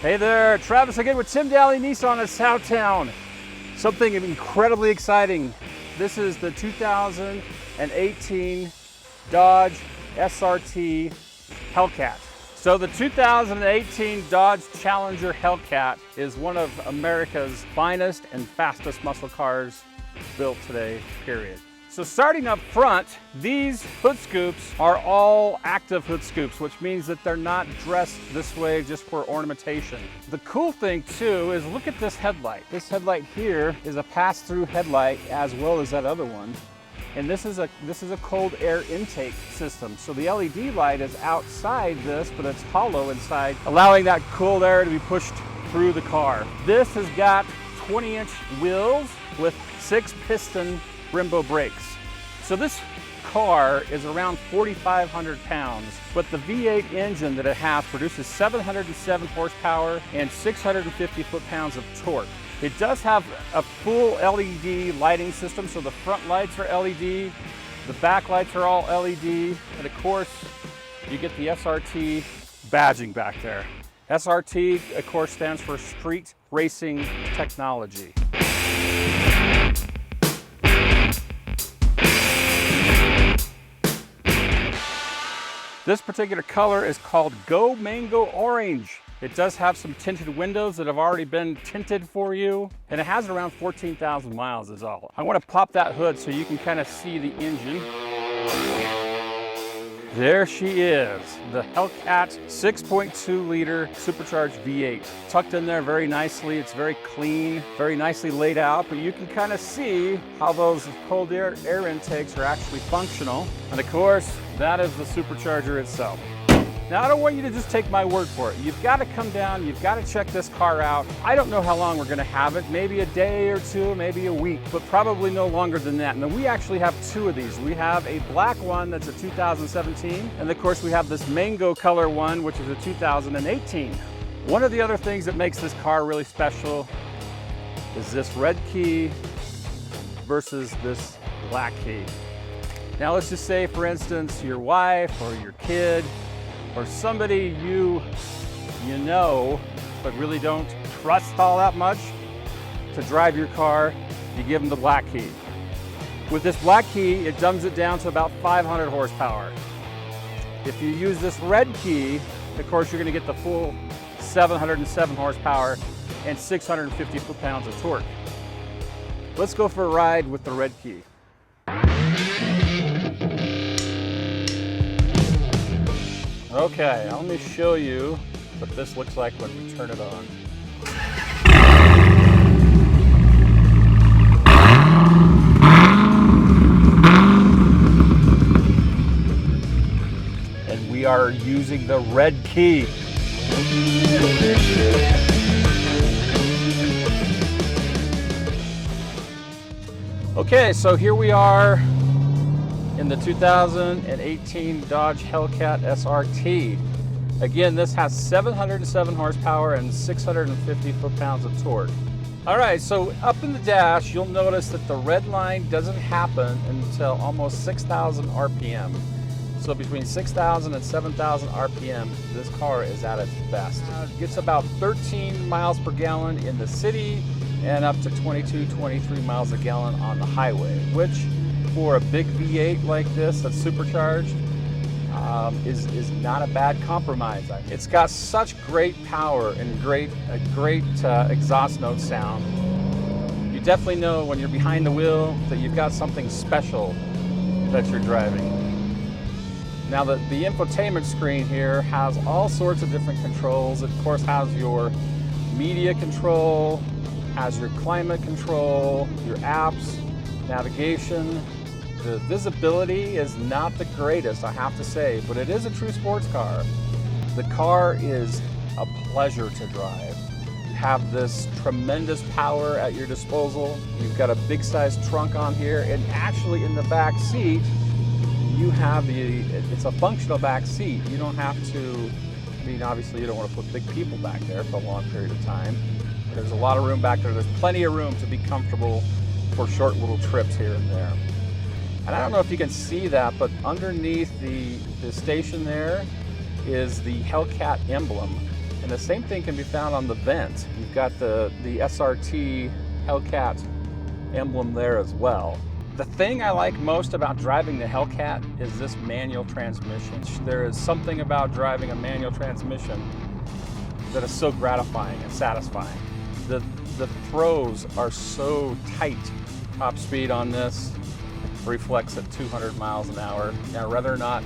Hey there, Travis again with Tim Daly Nissan at Southtown. Something incredibly exciting. This is the 2018 Dodge SRT Hellcat. So the 2018 Dodge Challenger Hellcat is one of America's finest and fastest muscle cars built today, period. So starting up front, these hood scoops are all active hood scoops, which means that they're not dressed this way just for ornamentation. The cool thing too is look at this headlight. This headlight here is a pass-through headlight as well as that other one. And this is a cold air intake system. So the LED light is outside this, but it's hollow inside, allowing that cold air to be pushed through the car. This has got 20-inch wheels with 6-piston Brembo brakes. So this car is around 4,500 pounds, but the V8 engine that it has produces 707 horsepower and 650 foot-pounds of torque. It does have a full LED lighting system, so the front lights are LED, the back lights are all LED, and of course, you get the SRT badging back there. SRT, of course, stands for Street Racing Technology. This particular color is called Go Mango Orange. It does have some tinted windows that have already been tinted for you, and it has around 14,000 miles is all. I want to pop that hood so you can kind of see the engine. There she is, the Hellcat 6.2 liter supercharged V8. Tucked in there very nicely, it's very clean, very nicely laid out, but you can kind of see how those cold air intakes are actually functional. And of course, that is the supercharger itself. Now, I don't want you to just take my word for it. You've got to come down, you've got to check this car out. I don't know how long we're gonna have it, maybe a day or two, maybe a week, but probably no longer than that. Now, we actually have two of these. We have a black one that's a 2017, and of course we have this mango color one, which is a 2018. One of the other things that makes this car really special is this red key versus this black key. Now, let's just say, for instance, your wife or your kid or somebody you know but really don't trust all that much to drive your car, you give them the black key. With this black key, it dumbs it down to about 500 horsepower. If you use this red key, of course, you're gonna get the full 707 horsepower and 650 foot-pounds of torque. Let's go for a ride with the red key. Okay, let me show you what this looks like when we turn it on. And we are using the red key. Okay, so here we are in the 2018 Dodge Hellcat SRT. Again, this has 707 horsepower and 650 foot-pounds of torque. All right, so up in the dash, you'll notice that the red line doesn't happen until almost 6,000 RPM. So between 6,000 and 7,000 RPM, this car is at its best. It gets about 13 miles per gallon in the city and up to 22, 23 miles a gallon on the highway, which for a big V8 like this that's supercharged is not a bad compromise. It's got such great power and a great exhaust note sound. You definitely know when you're behind the wheel that you've got something special that you're driving. Now the infotainment screen here has all sorts of different controls. It of course has your media control, has your climate control, your apps, navigation. The visibility is not the greatest, I have to say, but it is a true sports car. The car is a pleasure to drive. You have this tremendous power at your disposal. You've got a big size trunk on here, and actually in the back seat, you have it's a functional back seat. You don't have to, I mean, obviously you don't want to put big people back there for a long period of time. There's a lot of room back there. There's plenty of room to be comfortable for short little trips here and there. And I don't know if you can see that, but underneath the station there is the Hellcat emblem. And the same thing can be found on the vent. You've got the SRT Hellcat emblem there as well. The thing I like most about driving the Hellcat is this manual transmission. There is something about driving a manual transmission that is so gratifying and satisfying. The throws are so tight. Top speed on this reflects at 200 miles an hour. Now, whether or not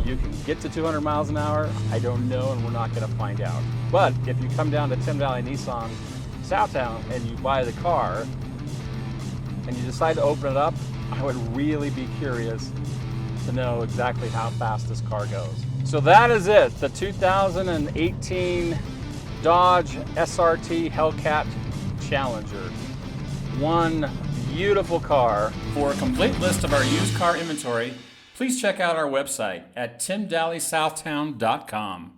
you can get to 200 miles an hour, I don't know, and we're not going to find out. But if you come down to Tim Valley Nissan Southtown and you buy the car and you decide to open it up, I would really be curious to know exactly how fast this car goes. So that is it, the 2018 Dodge SRT Hellcat Challenger. One beautiful car. For a complete list of our used car inventory, please check out our website at timvalleysouthtown.com.